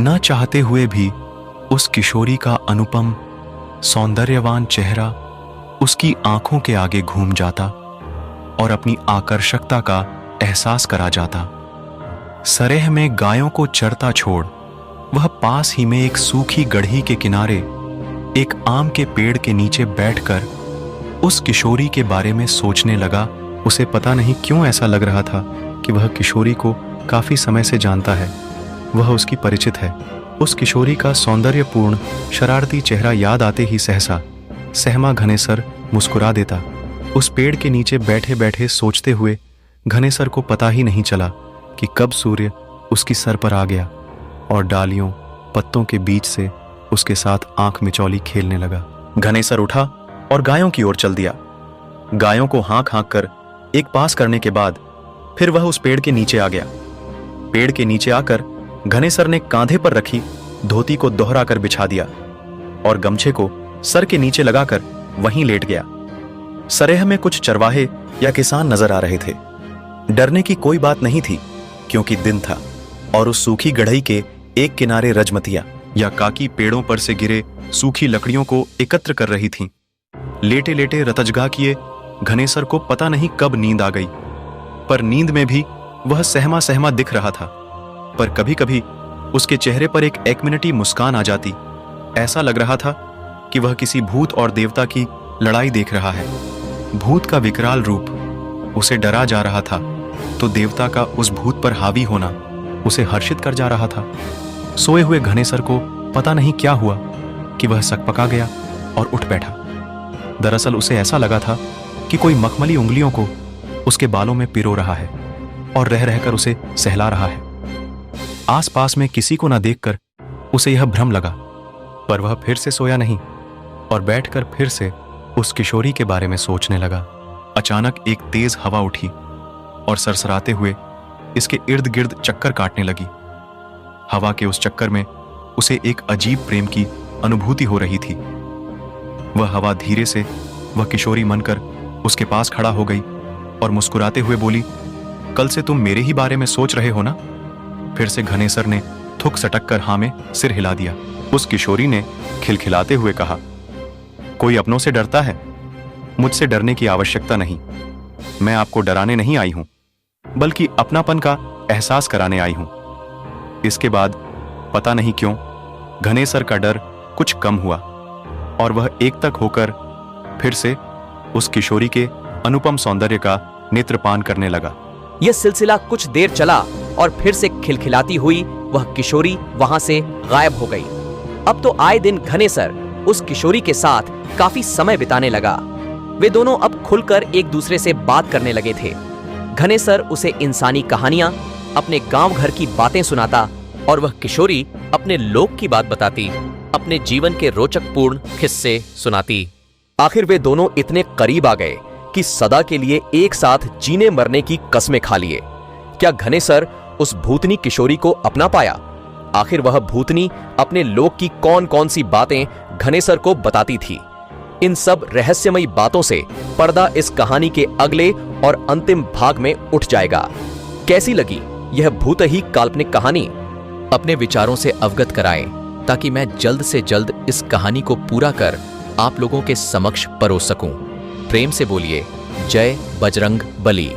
न चाहते हुए भी उस किशोरी का अनुपम सौंदर्यवान चेहरा उसकी आंखों के आगे घूम जाता और अपनी आकर्षकता का एहसास करा जाता। सरेह में गायों को चरता छोड़ वह पास ही में एक सूखी गढ़ी के किनारे एक आम के पेड़ के नीचे बैठकर उस किशोरी के बारे में सोचने लगा। उसे पता नहीं क्यों ऐसा लग रहा था कि वह किशोरी को काफी समय से जानता है, वह उसकी परिचित है। उस किशोरी का सौंदर्यपूर्ण शरारती चेहरा याद आते ही सहसा सहमा घनेसर मुस्कुरा देता। उस पेड़ के नीचे बैठे बैठे सोचते हुए घनेसर को पता ही नहीं चला कि कब सूर्य उसकी सर पर आ गया और डालियों पत्तों के बीच से उसके साथ आंख मिचौली खेलने लगा। घनेसर उठा और गायों की ओर चल दिया। गायों को हाँक हाँक कर एक पास करने के बाद फिर वह उस पेड़ के नीचे आ गया। पेड़ के नीचे आकर घनेसर ने कांधे पर रखी धोती को दोहरा कर बिछा दिया और गमछे को सर के नीचे लगाकर वहीं लेट गया। सरेह में कुछ चरवाहे या किसान नजर आ रहे थे। डरने की कोई बात नहीं थी क्योंकि दिन था और उस सूखी गढ़ई के एक किनारे रजमतिया या काकी पेड़ों पर से गिरे सूखी लकड़ियों को एकत्र कर रही थीं। लेटे लेटे रतजगा किए घनेसर को पता नहीं कब नींद आ गई, पर नींद में भी वह सहमा सहमा दिख रहा था। पर कभी कभी उसके चेहरे पर एक एकमिनटी मुस्कान आ जाती। ऐसा लग रहा था कि वह किसी भूत और देवता की लड़ाई देख रहा है। भूत का विकराल रूप उसे डरा जा रहा था तो देवता का उस भूत पर हावी होना उसे हर्षित कर जा रहा था। सोए हुए घनेसर को पता नहीं क्या हुआ कि वह सकपका गया और उठ बैठा। दरअसल उसे ऐसा लगा था कि कोई मखमली उंगलियों को उसके बालों में पिरो रहा है और रह रहकर उसे सहला रहा है। आसपास में किसी को न देखकर उसे यह भ्रम लगा, पर वह फिर से सोया नहीं और बैठकर फिर से उस किशोरी के बारे में सोचने लगा। अचानक एक तेज हवा उठी और सरसराते हुए इसके इर्द गिर्द चक्कर काटने लगी। हवा के उस चक्कर में उसे एक अजीब प्रेम की अनुभूति हो रही थी। वह हवा धीरे से वह किशोरी मनकर उसके पास खड़ा हो गई और मुस्कुराते हुए बोली, कल से तुम मेरे ही बारे में सोच रहे हो ना? फिर से घनेसर ने थुक सटक कर हाँ में सिर हिला दिया। उस किशोरी ने खिलखिलाते हुए कहा, कोई अपनों से डरता है? मुझसे डरने की आवश्यकता नहीं। मैं आपको डराने नहीं आई हूं, बल्कि अपनापन का एहसास कराने आई हूं। इसके बाद पता नहीं क्यों घनेसर का डर कुछ कम हुआ और वह एकटक होकर फिर से उस किशोरी के अनुपम सौंदर्य का नेत्रपान करने लगा। यह सिलसिला कुछ देर चला और फिर से खिलखिलाती हुई वह किशोरी वहां से गायब हो गई। अब तो आए दिन घनेसर उस किशोरी के साथ काफी समय बिताने लगा। वे दोनों अब खुलकर एक दूसरे से बात करने लगे थे। घनेसर उसे इंसानी कहानियां, अपने गांव घर की बातें सुनाता और वह किशोरी अपने लोक की बात बताती, अपने जीवन के रोचक पूर्ण किस्से सुनाती। आखिर वे दोनों इतने करीब आ गए कि सदा के लिए एक साथ जीने मरने की कस्में खा लिए। क्या घनेसर उस भूतनी किशोरी को अपना पाया? आखिर वह भूतनी अपने लोक की कौन कौन सी बातें घनेसर को बताती थी? इन सब रहस्यमयी बातों से पर्दा इस कहानी के अगले और अंतिम भाग में उठ जाएगा। कैसी लगी यह भूत ही काल्पनिक कहानी? अपने विचारों से अवगत कराएं ताकि मैं जल्द से जल्द इस कहानी को पूरा कर आप लोगों के समक्ष परोस सकूं। प्रेम से बोलिए, जय बजरंग बली।